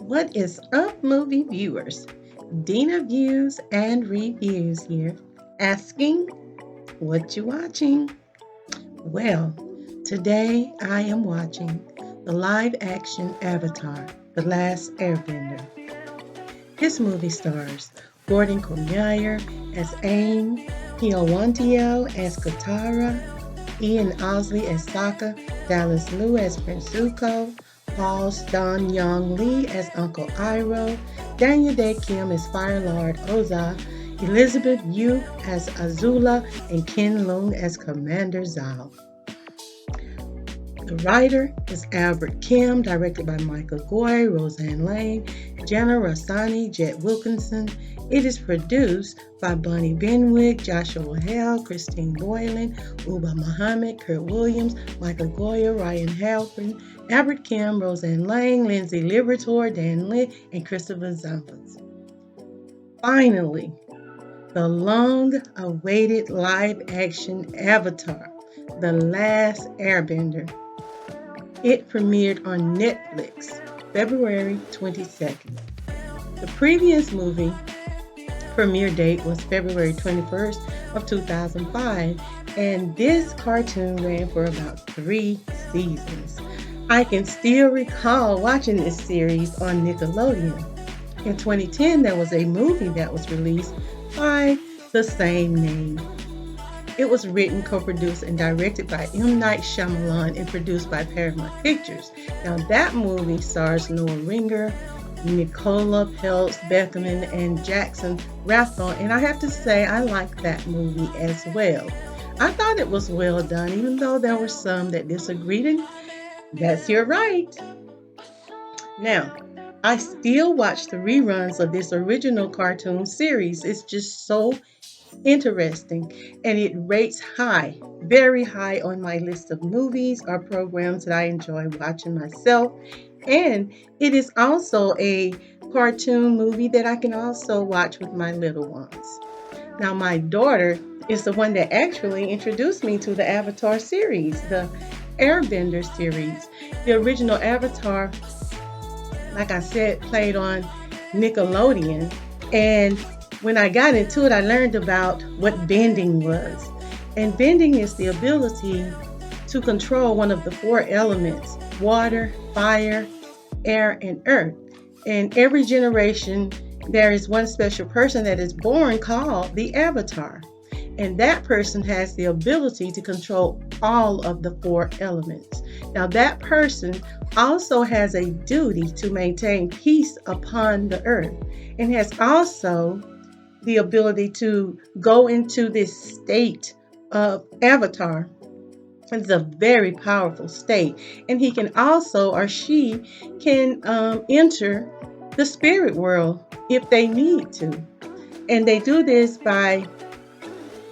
What is up, movie viewers? Dena Views and Reviews here, asking what you watching. Well, today I am watching the live action Avatar, The Last Airbender. This movie stars Gordon Cormier as Aang, Hiawatha as Katara, Ian Osley as Sokka, Dallas Liu as Prince Zuko, Paul Don Young Lee as Uncle Iroh, Daniel Day Kim as Fire Lord Oza, Elizabeth Yu as Azula, and Ken Leung as Commander Zhao. The writer is Albert Kim, directed by Michael Goy, Roseanne Lane, Jana Rossani, Jet Wilkinson. It is produced by Bonnie Benwick, Joshua Hale, Christine Boylan, Uba Muhammad, Kurt Williams, Michael Goyer, Ryan Halpern, Albert Kim, Roseanne Lane, Lindsay Liberator, Dan Litt, and Christopher Zampas. Finally, the long-awaited live-action Avatar, The Last Airbender. It premiered on Netflix February 22nd. The previous movie premiere date was February 21st of 2005, and this cartoon ran for about 3 seasons. I can still recall watching this series on Nickelodeon. In 2010, there was a movie that was released by the same name. It was written, co-produced, and directed by M. Night Shyamalan and produced by Paramount Pictures. Now, that movie stars Noah Ringer, Nicola Peltz, Beckerman, and Jackson Rathbone, and I have to say I like that movie as well. I thought it was well done, even though there were some that disagreed, and that's your right. Now, I still watch the reruns of this original cartoon series. It's just so interesting, and it rates high, very high on my list of movies or programs that I enjoy watching myself. And it is also a cartoon movie that I can also watch with my little ones. Now, my daughter is the one that actually introduced me to the Avatar series, the Airbender series. The original Avatar, like I said, played on Nickelodeon, and when I got into it, I learned about what bending was. And bending is the ability to control one of the 4 elements: water, fire, air, and earth. In every generation, there is one special person that is born called the Avatar. And that person has the ability to control all of the 4 elements. Now, that person also has a duty to maintain peace upon the earth, and has also the ability to go into this state of Avatar. It's a very powerful state, and he can also, or she can enter the spirit world if they need to. And they do this by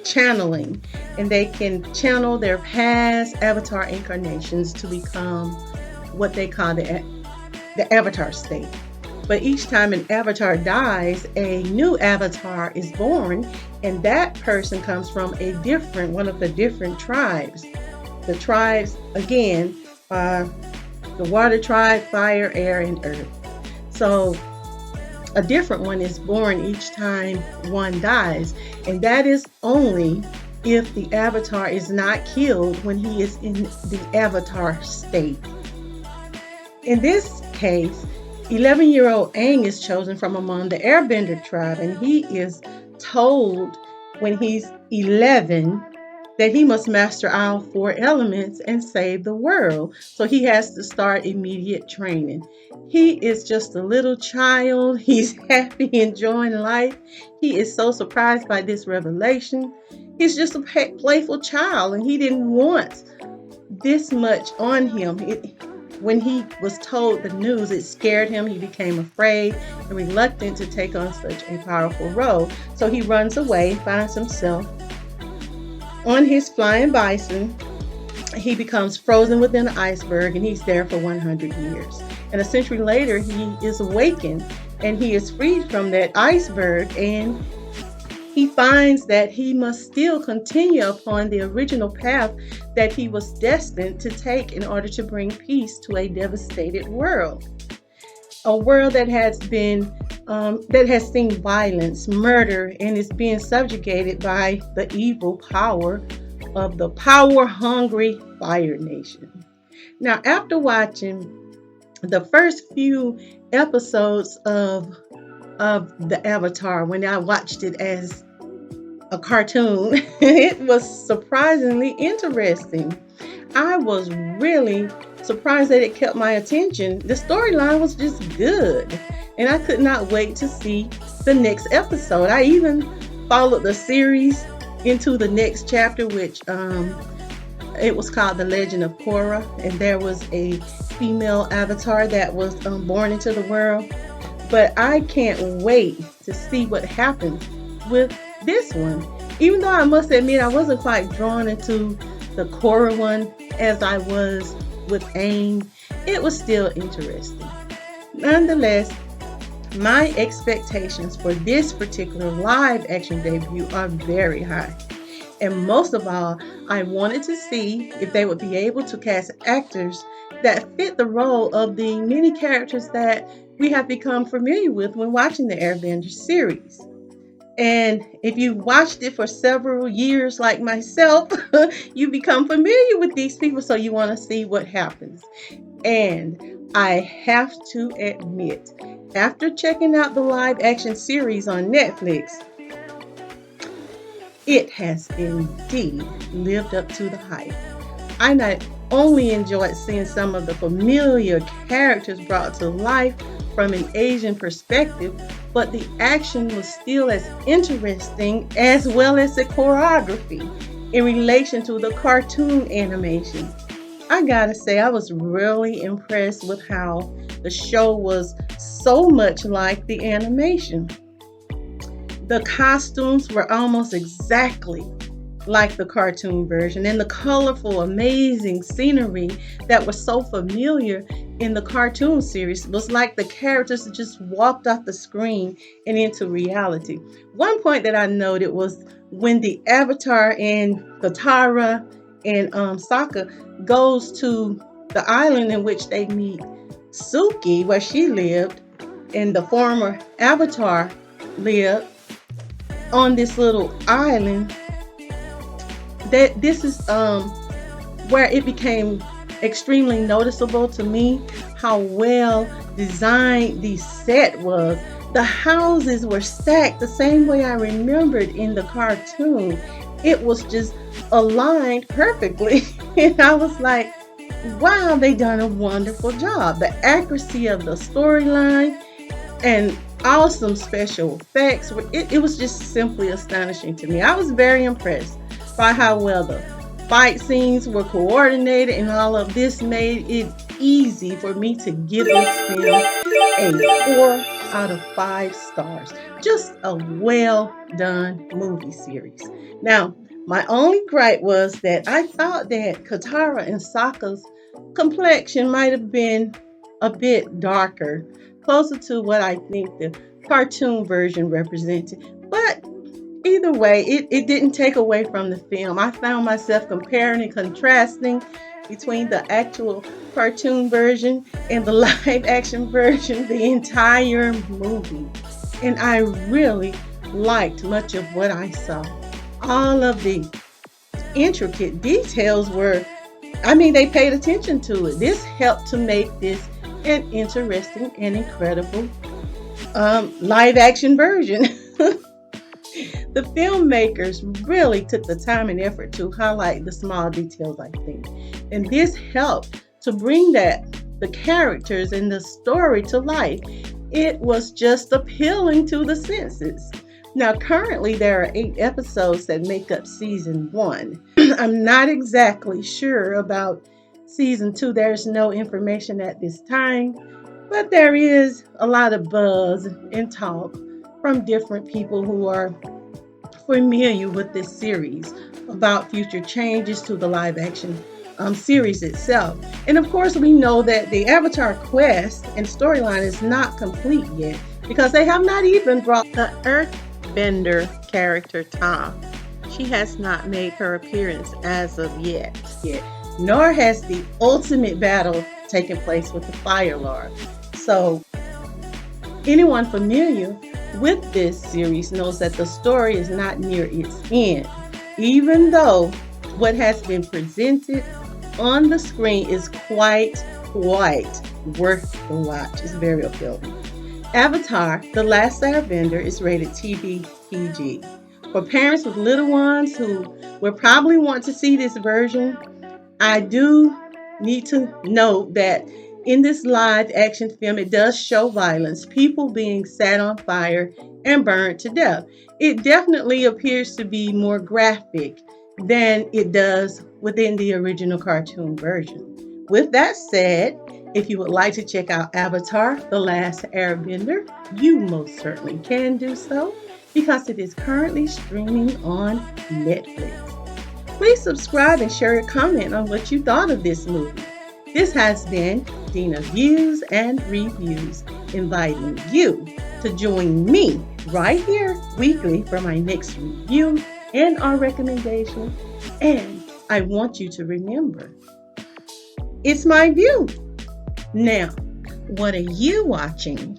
channeling, and they can channel their past Avatar incarnations to become what they call the Avatar state. But each time an avatar dies, a new avatar is born, and that person comes from one of the different tribes. The tribes, again, are the water tribe, fire, air, and earth. So a different one is born each time one dies, and that is only if the avatar is not killed when he is in the avatar state. In this case, 11-year-old Aang is chosen from among the Airbender tribe, and he is told when he's 11 that he must master all 4 elements and save the world. So he has to start immediate training. He is just a little child. He's happy, enjoying life. He is so surprised by this revelation. He's just a playful child, and he didn't want this much on him. When he was told the news, it scared him. He became afraid and reluctant to take on such a powerful role. So he runs away, finds himself on his flying bison. He becomes frozen within an iceberg, and he's there for 100 years. And a century later, he is awakened, and he is freed from that iceberg, and he finds that he must still continue upon the original path that he was destined to take in order to bring peace to a devastated world. a world that has seen violence, murder, and is being subjugated by the evil power of the power-hungry Fire Nation. Now, after watching the first few episodes of the Avatar, when I watched it as a cartoon, it was surprisingly interesting. I was really surprised that it kept my attention. The storyline was just good, and I could not wait to see the next episode. I even followed the series into the next chapter, which it was called The Legend of Korra, and there was a female avatar that was born into the world. But I can't wait to see what happens with this one. Even though I must admit I wasn't quite drawn into the Korra one as I was with Aang, it was still interesting. Nonetheless, my expectations for this particular live action debut are very high. And most of all, I wanted to see if they would be able to cast actors that fit the role of the many characters that we have become familiar with when watching the Airbender series. And if you watched it for several years, like myself, you become familiar with these people, so you want to see what happens. And I have to admit, after checking out the live action series on Netflix, it has indeed lived up to the hype. I not only enjoyed seeing some of the familiar characters brought to life from an Asian perspective, but the action was still as interesting as well as the choreography in relation to the cartoon animation. I gotta say, I was really impressed with how the show was so much like the animation. The costumes were almost exactly like the cartoon version, and the colorful, amazing scenery that was so familiar in the cartoon series was like the characters just walked off the screen and into reality. One point that I noted was when the Avatar and Katara and Sokka goes to the island in which they meet Suki, where she lived, and the former Avatar lived on this little island. That this is where it became extremely noticeable to me how well designed the set was. The houses were stacked the same way I remembered in the cartoon. It was just aligned perfectly. And I was like, wow, they done a wonderful job. The accuracy of the storyline and awesome special effects. It was just simply astonishing to me. I was very impressed by how well the fight scenes were coordinated, and all of this made it easy for me to give this film a 4 out of 5 stars. Just a well done movie series. Now, my only gripe was that I thought that Katara and Sokka's complexion might have been a bit darker, closer to what I think the cartoon version represented. But either way, it didn't take away from the film. I found myself comparing and contrasting between the actual cartoon version and the live action version the entire movie. And I really liked much of what I saw. All of the intricate details they paid attention to it. This helped to make this an interesting and incredible live action version. The filmmakers really took the time and effort to highlight the small details, I think. And this helped to bring the characters and the story to life. It was just appealing to the senses. Now, currently, there are 8 episodes that make up season 1. I'm not exactly sure about season 2. There's no information at this time, but there is a lot of buzz and talk from different people who are familiar with this series about future changes to the live action series itself. And of course, we know that the Avatar quest and storyline is not complete yet because they have not even brought the Earthbender character Tom. She has not made her appearance as of yet. Nor has the ultimate battle taken place with the Fire Lord. So Anyone familiar with this series knows that the story is not near its end, even though what has been presented on the screen is quite worth the watch. It's very appealing. Avatar, The Last Airbender is rated TV PG. For parents with little ones who will probably want to see this version, I do need to note that in this live action film, it does show violence, people being set on fire and burned to death. It definitely appears to be more graphic than it does within the original cartoon version. With that said, if you would like to check out Avatar The Last Airbender, you most certainly can do so because it is currently streaming on Netflix. Please subscribe and share a comment on what you thought of this movie. This has been Dena Views and Reviews, inviting you to join me right here weekly for my next review and our recommendation. And I want you to remember, it's my view. Now, what are you watching?